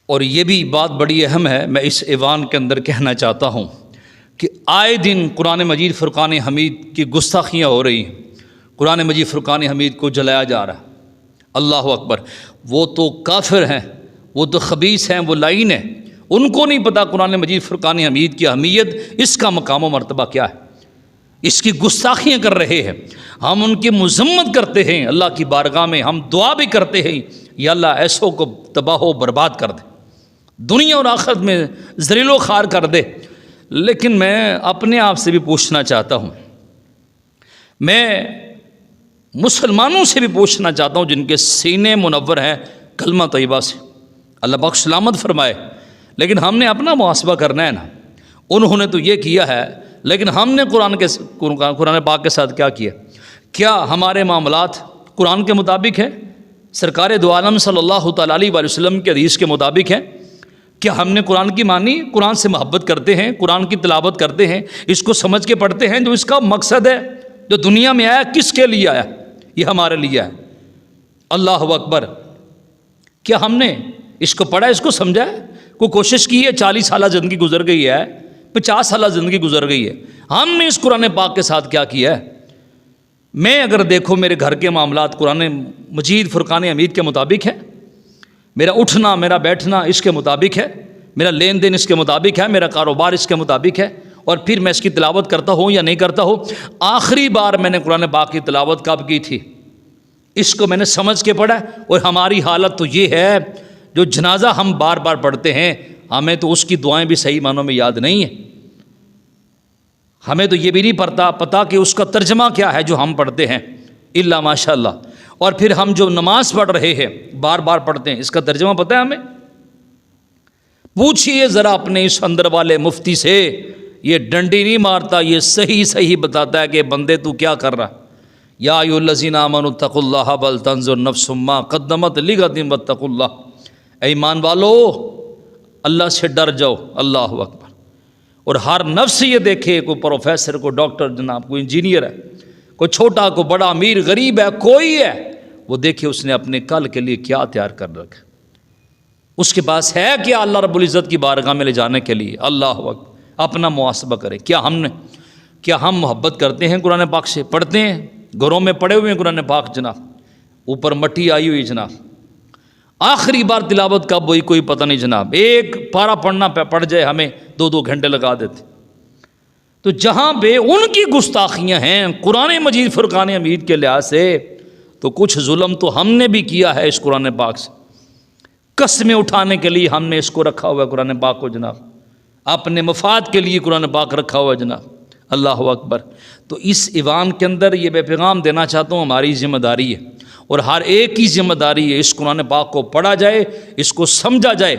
اور یہ بھی بات بڑی اہم ہے، میں اس ایوان کے اندر کہنا چاہتا ہوں کہ آئے دن قرآن مجید فرقان حمید کی گستاخیاں ہو رہی ہیں، قرآن مجید فرقان حمید کو جلایا جا رہا ہے۔ اللہ اکبر! وہ تو کافر ہیں، وہ تو خبیث ہیں، وہ لعین ہیں، ان کو نہیں پتہ قرآن مجید فرقان حمید کی اہمیت، اس کا مقام و مرتبہ کیا ہے، اس کی گستاخیاں کر رہے ہیں، ہم ان کی مذمت کرتے ہیں، اللہ کی بارگاہ میں ہم دعا بھی کرتے ہیں یا اللہ ایسوں کو تباہ و برباد کر دے، دنیا اور آخرت میں ذلیل و خوار کر دے۔ لیکن میں اپنے آپ سے بھی پوچھنا چاہتا ہوں، میں مسلمانوں سے بھی پوچھنا چاہتا ہوں جن کے سینے منور ہیں کلمہ طیبہ سے، اللہ پاک سلامت فرمائے، لیکن ہم نے اپنا محاسبہ کرنا ہے نا۔ انہوں نے تو یہ کیا ہے، لیکن ہم نے قرآن پاک کے ساتھ کیا کیا؟ کیا ہمارے معاملات قرآن کے مطابق ہیں؟ سرکار دو عالم صلی اللہ تعالیٰ علیہ وآلہ وسلم کے حدیث کے مطابق ہیں؟ کیا ہم نے قرآن کی مانی، قرآن سے محبت کرتے ہیں، قرآن کی تلاوت کرتے ہیں، اس کو سمجھ کے پڑھتے ہیں جو اس کا مقصد ہے، جو دنیا میں آیا کس کے لیے آیا؟ یہ ہمارے لیے ہے۔ اللہ اکبر! کیا ہم نے اس کو پڑھا، اس کو سمجھا ہے؟ کوئی کوشش کی ہے؟ 40 سالہ زندگی گزر گئی ہے، 50 سالہ زندگی گزر گئی ہے، ہم نے اس قرآن پاک کے ساتھ کیا کیا ہے؟ میں اگر دیکھو میرے گھر کے معاملات قرآن مجید فرقان حمید کے مطابق ہے، میرا اٹھنا میرا بیٹھنا اس کے مطابق ہے، میرا لین دین اس کے مطابق ہے، میرا کاروبار اس کے مطابق ہے، اور پھر میں اس کی تلاوت کرتا ہوں یا نہیں کرتا ہوں۔ آخری بار میں نے قرآن پاک کی تلاوت کب کی تھی، اس کو میں نے سمجھ کے پڑھا، اور ہماری حالت تو یہ ہے جو جنازہ ہم بار بار پڑھتے ہیں، ہمیں تو اس کی دعائیں بھی صحیح معنوں میں یاد نہیں ہیں، ہمیں تو یہ بھی نہیں پتہ کہ اس کا ترجمہ کیا ہے جو ہم پڑھتے ہیں، الا ماشاء اللہ۔ اور پھر ہم جو نماز پڑھ رہے ہیں بار بار پڑھتے ہیں، اس کا ترجمہ پتہ ہے ہمیں؟ پوچھئے ذرا اپنے اس اندر والے مفتی سے، یہ ڈنڈی نہیں مارتا، یہ صحیح بتاتا ہے کہ بندے تو کیا کر رہا۔ یا ایھا الذین آمنوا اتقوا اللہ ولتنظر نفس ما قدمت لغد واتقوا اللہ، اے ایمان والو اللہ سے ڈر جاؤ۔ اللہ اکبر! اور ہر نفس یہ دیکھے، کوئی پروفیسر، کوئی ڈاکٹر جناب، کوئی انجینئر ہے، کوئی چھوٹا، کوئی بڑا، امیر غریب ہے، کوئی ہے، وہ دیکھے اس نے اپنے کل کے لیے کیا تیار کر رکھا، اس کے پاس ہے کیا اللہ رب العزت کی بارگاہ میں لے جانے کے لیے۔ اللہ اکبر! اپنا محاسبہ کریں، کیا ہم محبت کرتے ہیں قرآن پاک سے؟ پڑھتے ہیں، گھروں میں پڑھے ہوئے ہیں قرآن پاک جناب، اوپر مٹی آئی ہوئی جناب، آخری بار تلاوت کب ہوئی کوئی پتہ نہیں جناب، ایک پارہ پڑھنا پڑ جائے ہمیں 2 گھنٹے لگا دیتے۔ تو جہاں پہ ان کی گستاخیاں ہیں قرآن مجید فرقان حمید کے لحاظ سے، تو کچھ ظلم تو ہم نے بھی کیا ہے اس قرآن پاک سے، قسمیں اٹھانے کے لیے ہم نے اس کو رکھا ہوا ہے قرآن پاک کو جناب، اپنے مفاد کے لیے قرآن پاک رکھا ہوا ہے جناب۔ اللہ اکبر! تو اس ایوان کے اندر یہ میں پیغام دینا چاہتا ہوں، ہماری ذمہ داری ہے، اور ہر ایک کی ذمہ داری ہے اس قرآن پاک کو پڑھا جائے، اس کو سمجھا جائے،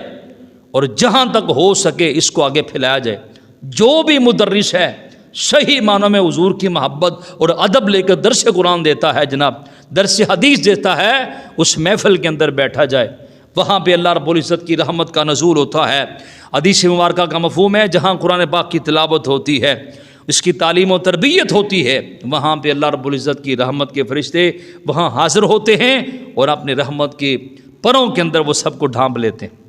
اور جہاں تک ہو سکے اس کو آگے پھیلایا جائے۔ جو بھی مدرس ہے صحیح معنوں میں حضور کی محبت اور ادب لے کر درس قرآن دیتا ہے جناب، درس حدیث دیتا ہے، اس محفل کے اندر بیٹھا جائے، وہاں پہ اللہ رب العزت کی رحمت کا نزول ہوتا ہے۔ حدیث مبارکہ کا مفہوم ہے جہاں قرآن پاک کی تلاوت ہوتی ہے، اس کی تعلیم و تربیت ہوتی ہے، وہاں پہ اللہ رب العزت کی رحمت کے فرشتے وہاں حاضر ہوتے ہیں، اور اپنے رحمت کے پروں کے اندر وہ سب کو ڈھانپ لیتے ہیں۔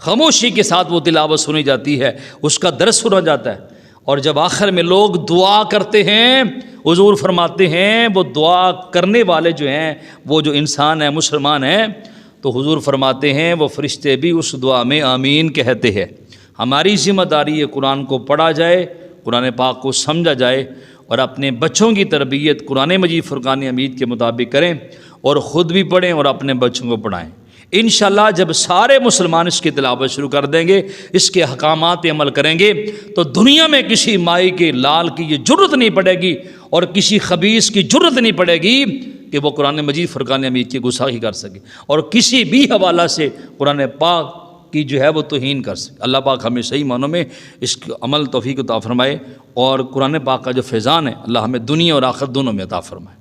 خاموشی کے ساتھ وہ تلاوت سنی جاتی ہے، اس کا درس سنا جاتا ہے، اور جب آخر میں لوگ دعا کرتے ہیں، حضور فرماتے ہیں وہ دعا کرنے والے جو ہیں، وہ جو انسان ہیں، مسلمان ہیں، تو حضور فرماتے ہیں وہ فرشتے بھی اس دعا میں آمین کہتے ہیں۔ ہماری ذمہ داری ہے قرآن کو پڑھا جائے، قرآن پاک کو سمجھا جائے، اور اپنے بچوں کی تربیت قرآن مجید فرقان حمید کے مطابق کریں، اور خود بھی پڑھیں اور اپنے بچوں کو پڑھائیں۔ انشاءاللہ جب سارے مسلمان اس کی تلاوت شروع کر دیں گے، اس کے احکامات پہ عمل کریں گے، تو دنیا میں کسی مائی کے لال کی یہ جرت نہیں پڑے گی، اور کسی خبیث کی جرت نہیں پڑے گی کہ وہ قرآن مجید فرقان حمید کی گستاخی کر سکے، اور کسی بھی حوالہ سے قرآن پاک کی جو ہے وہ توہین کر سکے۔ اللہ پاک ہمیں صحیح معنوں میں اس عمل توفیق عطا فرمائے، اور قرآن پاک کا جو فیضان ہے اللہ ہمیں دنیا اور آخرت دونوں میں عطا فرمائے۔